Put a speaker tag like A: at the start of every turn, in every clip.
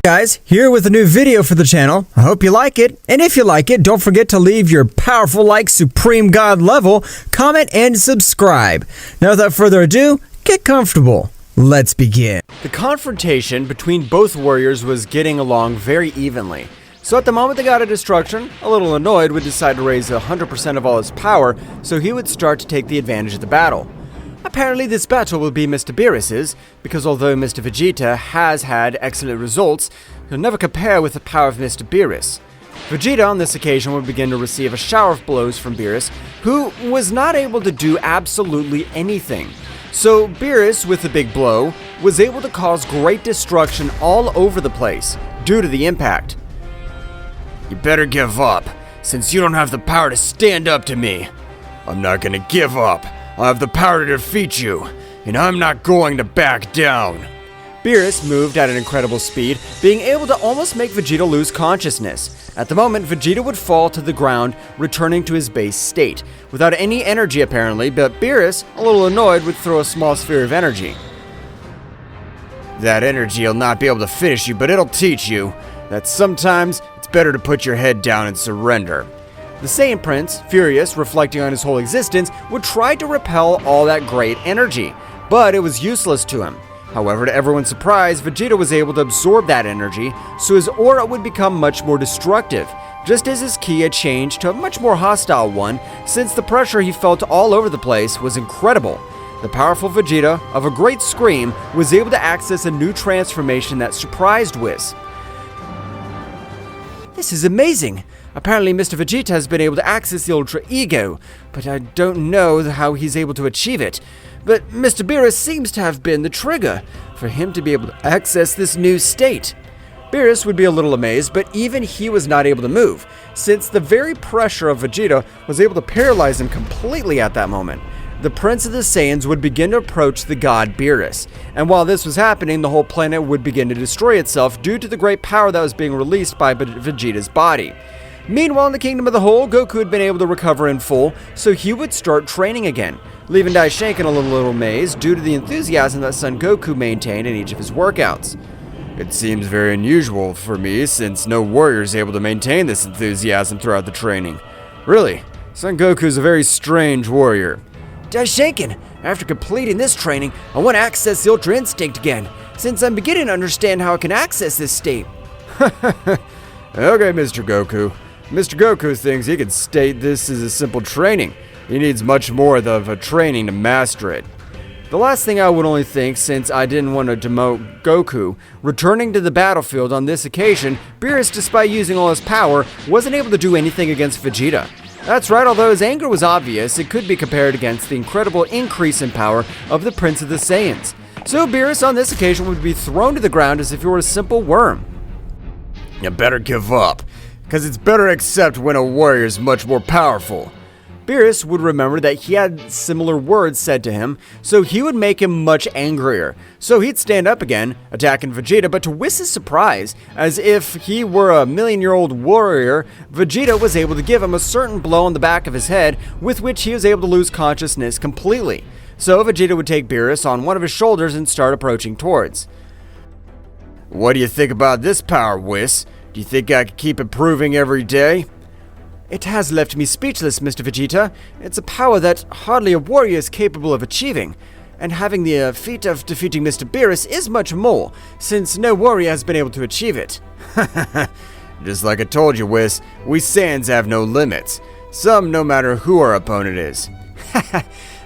A: Guys, here with a new video for the channel. I hope you like it, and if you like it, don't forget to leave your powerful like Supreme God level, comment, and subscribe. Now without further ado, get comfortable. Let's begin. The confrontation between both warriors was getting along very evenly. So at the moment the God of Destruction, a little annoyed, would decide to raise 100% of all his power, so he would start to take the advantage of the battle. Apparently this battle will be Mr. Beerus's, because although Mr. Vegeta has had excellent results, he'll never compare with the power of Mr. Beerus. Vegeta on this occasion would begin to receive a shower of blows from Beerus, who was not able to do absolutely anything. So Beerus, with the big blow, was able to cause great destruction all over the place, due to the impact.
B: You better give up, since you don't have the power to stand up to me. I'm not gonna give up. I have the power to defeat you, and I'm not going to back down.
A: Beerus moved at an incredible speed, being able to almost make Vegeta lose consciousness. At the moment, Vegeta would fall to the ground, returning to his base state, without any energy apparently, but Beerus, a little annoyed, would throw a small sphere of energy.
B: That energy will not be able to finish you, but it'll teach you that sometimes it's better to put your head down and surrender.
A: The Saiyan Prince, furious, reflecting on his whole existence, would try to repel all that great energy, but it was useless to him. However, to everyone's surprise, Vegeta was able to absorb that energy, so his aura would become much more destructive, just as his ki had changed to a much more hostile one, since the pressure he felt all over the place was incredible. The powerful Vegeta, of a great scream, was able to access a new transformation that surprised Whis. This is amazing! Apparently Mr. Vegeta has been able to access the Ultra Ego, but I don't know how he's able to achieve it. But Mr. Beerus seems to have been the trigger for him to be able to access this new state. Beerus would be a little amazed, but even he was not able to move, since the very pressure of Vegeta was able to paralyze him completely at that moment. The Prince of the Saiyans would begin to approach the god Beerus, and while this was happening, the whole planet would begin to destroy itself due to the great power that was being released by Vegeta's body. Meanwhile, in the Kingdom of the Whole, Goku had been able to recover in full, so he would start training again, leaving Daishinkan a little amazed due to the enthusiasm that Sonngoku maintained in each of his workouts.
B: It seems very unusual for me, since no warrior is able to maintain this enthusiasm throughout the training. Really, Sonngoku is a very strange warrior.
A: Daishinkan, after completing this training, I want to access the Ultra Instinct again, since I'm beginning to understand how I can access this state.
B: Okay, Mr. Goku. Mr. Goku thinks he can state this is a simple training. He needs much more of a training to master it.
A: The last thing I would only think, since I didn't want to demote Goku, returning to the battlefield on this occasion, Beerus, despite using all his power, wasn't able to do anything against Vegeta. That's right, although his anger was obvious, it could be compared against the incredible increase in power of the Prince of the Saiyans. So Beerus on this occasion would be thrown to the ground as if he were a simple worm.
B: You better give up, because it's better to accept when a warrior is much more powerful.
A: Beerus would remember that he had similar words said to him, so he would make him much angrier. So he'd stand up again, attacking Vegeta, but to Whis' surprise, as if he were a million-year-old warrior, Vegeta was able to give him a certain blow on the back of his head, with which he was able to lose consciousness completely. So Vegeta would take Beerus on one of his shoulders and start approaching towards.
B: What do you think about this power, Whis? Do you think I could keep improving every day?
A: It has left me speechless, Mr. Vegeta. It's a power that hardly a warrior is capable of achieving. And having the feat of defeating Mr. Beerus is much more, since no warrior has been able to achieve it.
B: Just like I told you, Whis, we Saiyans have no limits. Some no matter who our opponent is.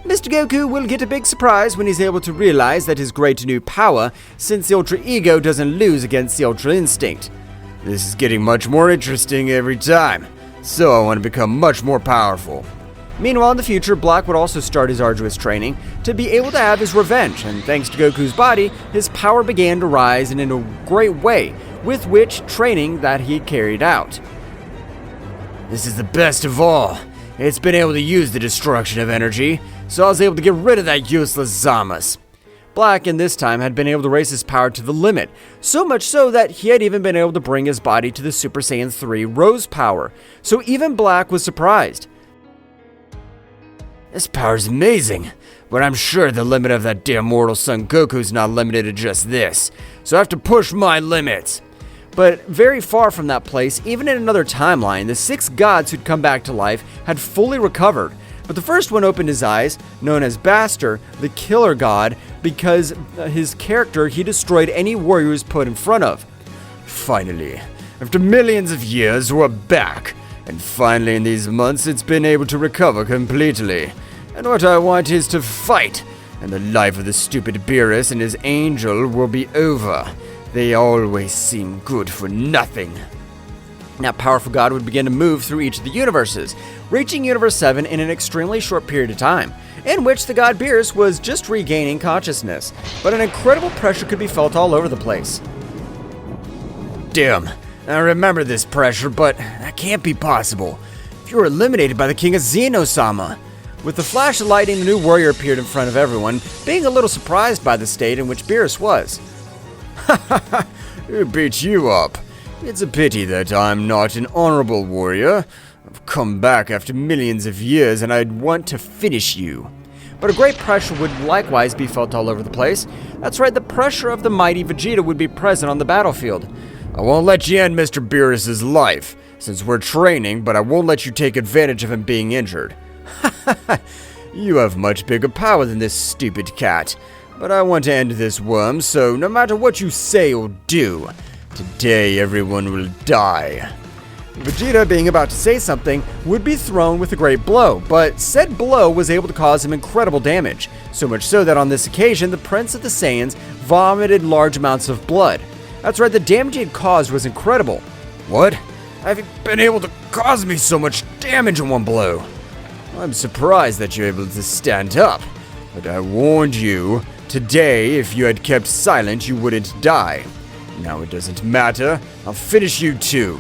A: Mr. Goku will get a big surprise when he's able to realize that his great new power, since the Ultra Ego doesn't lose against the Ultra Instinct.
B: This is getting much more interesting every time, so I want to become much more powerful.
A: Meanwhile, in the future, Black would also start his arduous training to be able to have his revenge, and thanks to Goku's body, his power began to rise in a great way, with which training that he carried out.
B: This is the best of all. It's been able to use the destruction of energy, so I was able to get rid of that useless Zamas.
A: Black, in this time, had been able to raise his power to the limit, so much so that he had even been able to bring his body to the Super Saiyan 3 Rose power, so even Black was surprised.
B: This power's amazing, but I'm sure the limit of that damn mortal Son Goku's not limited to just this, so I have to push my limits.
A: But very far from that place, even in another timeline, the 6 gods who'd come back to life had fully recovered. But the first one opened his eyes, known as Bastter, the killer god, because his character he destroyed any warrior he was put in front of.
B: Finally, after millions of years, we're back. And finally in these months, it's been able to recover completely. And what I want is to fight. And the life of the stupid Beerus and his angel will be over. They always seem good for nothing. That powerful god would begin to move through each of the universes, reaching Universe 7 in an extremely short period of time, in which the god Beerus was just regaining consciousness, but an incredible pressure could be felt all over the place. Damn, I remember this pressure, but that can't be possible. If you were eliminated by the king of Zeno-sama.
A: With the flash of lightning, the new warrior appeared in front of everyone, being a little surprised by the state in which Beerus was.
B: Who beat you up? It's a pity that I'm not an honorable warrior. I've come back after millions of years and I'd want to finish you.
A: But a great pressure would likewise be felt all over the place. That's right, the pressure of the mighty Vegeta would be present on the battlefield.
B: I won't let you end Mr. Beerus' life, since we're training, but I won't let you take advantage of him being injured. You have much bigger power than this stupid cat. But I want to end this worm, so no matter what you say or do, today everyone will die.
A: Vegeta, being about to say something, would be thrown with a great blow, but said blow was able to cause him incredible damage, so much so that on this occasion the Prince of the Saiyans vomited large amounts of blood. That's right, the damage he had caused was incredible.
B: What? Have you been able to cause me so much damage in one blow? I'm surprised that you're able to stand up, but I warned you, today if you had kept silent you wouldn't die. Now it doesn't matter, I'll finish you too.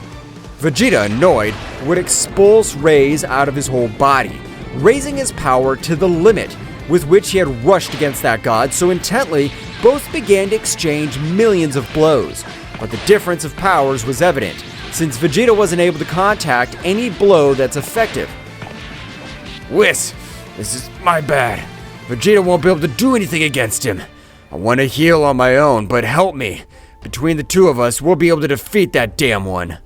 A: Vegeta, annoyed, would expulse rays out of his whole body, raising his power to the limit, with which he had rushed against that god so intently, both began to exchange millions of blows. But the difference of powers was evident, since Vegeta wasn't able to contact any blow that's effective.
B: Whis, this is my bad. Vegeta won't be able to do anything against him. I want to heal on my own, but help me. Between the two of us, we'll be able to defeat that damn one.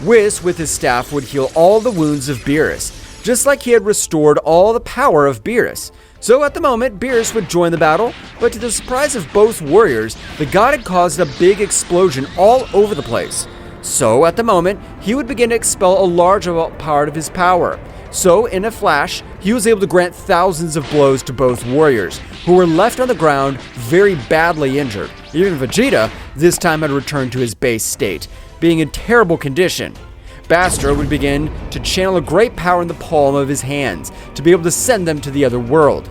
A: Whis, with his staff, would heal all the wounds of Beerus, just like he had restored all the power of Beerus. So at the moment, Beerus would join the battle, but to the surprise of both warriors, the god had caused a big explosion all over the place. So at the moment, he would begin to expel a large part of his power. So in a flash, he was able to grant thousands of blows to both warriors, who were left on the ground very badly injured. Even Vegeta, this time had returned to his base state, being in terrible condition. Bastter would begin to channel a great power in the palm of his hands to be able to send them to the other world.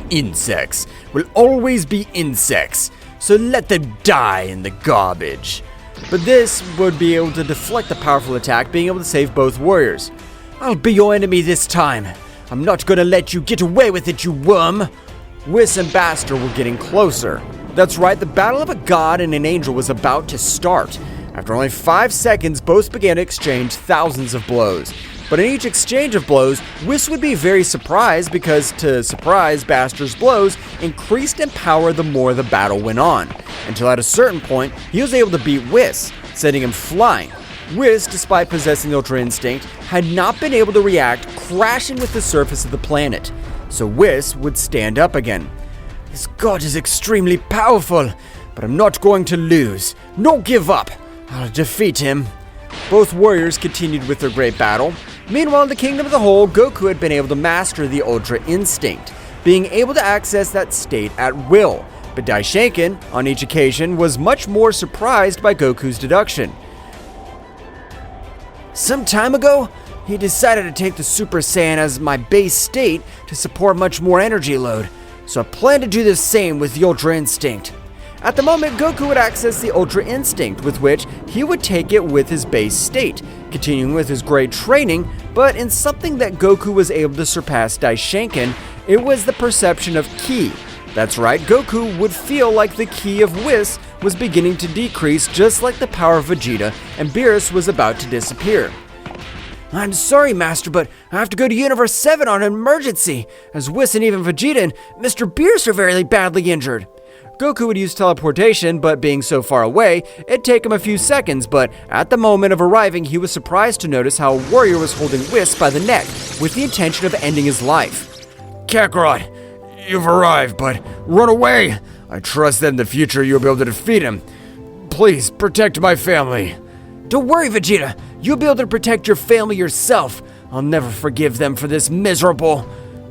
B: Insects will always be insects, so let them die in the garbage.
A: But this would be able to deflect the powerful attack, being able to save both warriors. I'll be your enemy this time. I'm not gonna let you get away with it, you worm. Whis and Bastter were getting closer. That's right, the battle of a god and an angel was about to start. After only 5 seconds, both began to exchange thousands of blows. But in each exchange of blows, Whis would be very surprised because, to surprise, Basster's blows increased in power the more the battle went on, until at a certain point, he was able to beat Whis, sending him flying. Whis, despite possessing the Ultra Instinct, had not been able to react, crashing with the surface of the planet. So Whis would stand up again. This god is extremely powerful, but I'm not going to lose. No give up. I'll defeat him. Both warriors continued with their great battle. Meanwhile, in the Kingdom of the Whole, Goku had been able to master the Ultra Instinct, being able to access that state at will. But Daishinkan, on each occasion, was much more surprised by Goku's deduction. Some time ago, he decided to take the Super Saiyan as my base state to support much more energy load, so I plan to do the same with the Ultra Instinct. At the moment, Goku would access the Ultra Instinct, with which he would take it with his base state, continuing with his great training, but in something that Goku was able to surpass Daishinkan, it was the perception of ki. That's right, Goku would feel like the ki of Whis was beginning to decrease, just like the power of Vegeta, and Beerus was about to disappear. I'm sorry, Master, but I have to go to Universe 7 on an emergency, as Whis and even Vegeta and Mr. Beerus are very badly injured.
B: Goku would use teleportation, but being so far away, it'd take him a few seconds, but at the moment of arriving, he was surprised to notice how a warrior was holding Whis by the neck, with the intention of ending his life.
C: Kakarot, you've arrived, but run away! I trust that in the future you'll be able to defeat him. Please, protect my family.
B: Don't worry, Vegeta. You'll be able to protect your family yourself. I'll never forgive them for this miserable...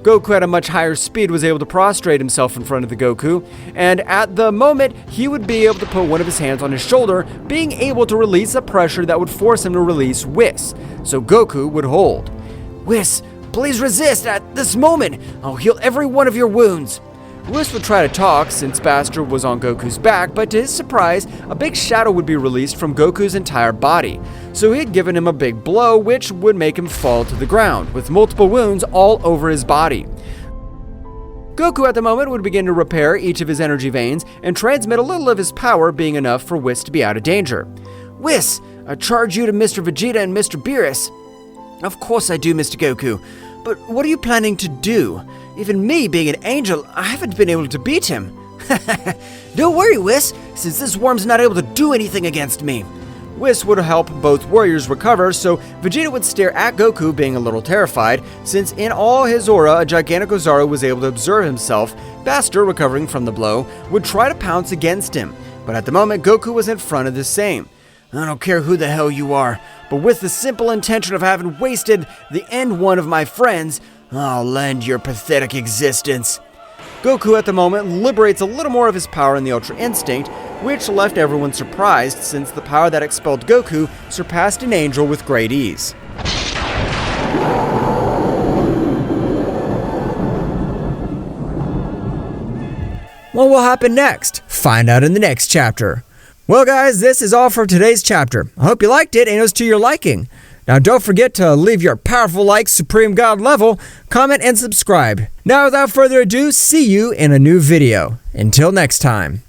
B: Goku at a much higher speed was able to prostrate himself in front of the Goku, and at the moment, he would be able to put one of his hands on his shoulder, being able to release a pressure that would force him to release Whis, so Goku would hold. Whis, please resist at this moment. I'll heal every one of your wounds. Whis would try to talk since Bastter was on Goku's back, but to his surprise, a big shadow would be released from Goku's entire body. So he had given him a big blow, which would make him fall to the ground, with multiple wounds all over his body. Goku at the moment would begin to repair each of his energy veins and transmit a little of his power, being enough for Whis to be out of danger. Whis, I charge you to Mr. Vegeta and Mr. Beerus. Of course I do, Mr. Goku, but what are you planning to do? Even me, being an angel, I haven't been able to beat him. Don't worry, Whis, since this worm's not able to do anything against me. Whis would help both warriors recover, so Vegeta would stare at Goku, being a little terrified, since in all his aura, a Gigantamaru was able to observe himself. Bastter, recovering from the blow, would try to pounce against him, but at the moment, Goku was in front of the same. I don't care who the hell you are, but with the simple intention of having wasted the end one of my friends, I'll end your pathetic existence. Goku at the moment liberates a little more of his power in the Ultra Instinct, which left everyone surprised since the power that expelled Goku surpassed an angel with great ease. What will happen next? Find out in the next chapter. Well guys, this is all for today's chapter. I hope you liked it and it was to your liking. Now don't forget to leave your powerful like Supreme God level, comment and subscribe. Now without further ado, see you in a new video. Until next time.